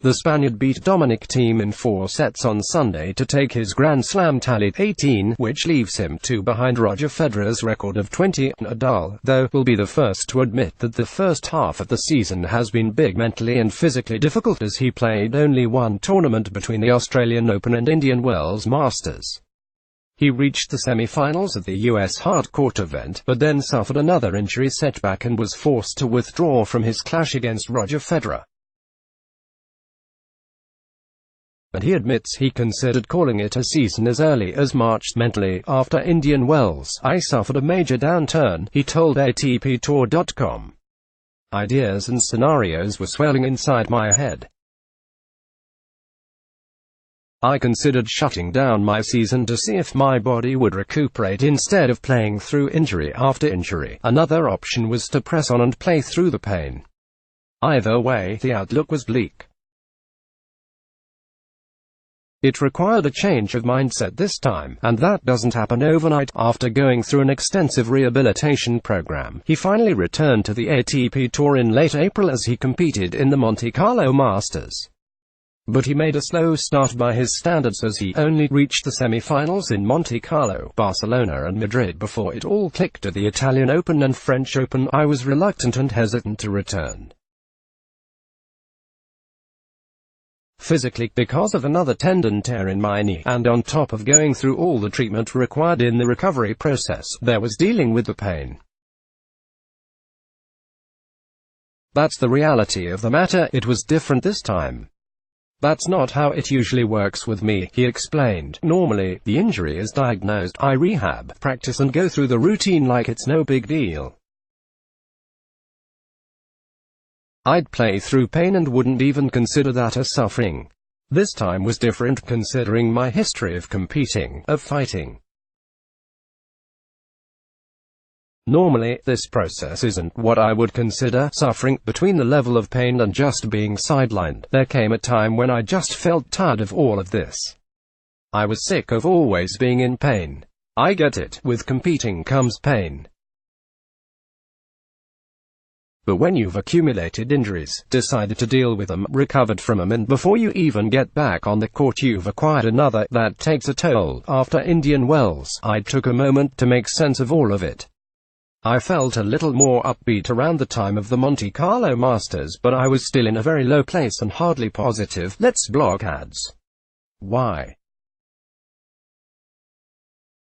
The Spaniard beat Dominic Thiem in 4 sets on Sunday to take his Grand Slam tally 18, which leaves him 2 behind Roger Federer's record of 20. Nadal, though, will be the first to admit that the first half of the season has been big mentally and physically difficult, as he played only one tournament between the Australian Open and Indian Wells Masters. He reached the semi-finals of the US hard-court event, but then suffered another injury setback and was forced to withdraw from his clash against Roger Federer. But he admits he considered calling it a season as early as March. Mentally, after Indian Wells, I suffered a major downturn, he told ATPTour.com. Ideas and scenarios were swirling inside my head. I considered shutting down my season to see if my body would recuperate instead of playing through injury after injury. Another option was to press on and play through the pain. Either way, the outlook was bleak. It required a change of mindset this time, and that doesn't happen overnight. After going through an extensive rehabilitation program, he finally returned to the ATP Tour in late April as he competed in the Monte Carlo Masters. But he made a slow start by his standards, as he only reached the semi-finals in Monte Carlo, Barcelona and Madrid before it all clicked at the Italian Open and French Open. I was reluctant and hesitant to return physically, because of another tendon tear in my knee, and on top of going through all the treatment required in the recovery process, there was dealing with the pain. That's the reality of the matter. It was different this time. That's not how it usually works with me, he explained. Normally, the injury is diagnosed, I rehab, practice and go through the routine like it's no big deal. I'd play through pain and wouldn't even consider that as suffering. This time was different, considering my history of competing, of fighting. Normally, this process isn't what I would consider suffering. Between the level of pain and just being sidelined, there came a time when I just felt tired of all of this. I was sick of always being in pain. I get it, with competing comes pain. But when you've accumulated injuries, decided to deal with them, recovered from them, and before you even get back on the court you've acquired another, that takes a toll. After Indian Wells, I took a moment to make sense of all of it. I felt a little more upbeat around the time of the Monte Carlo Masters, but I was still in a very low place and hardly positive. Let's block ads. Why?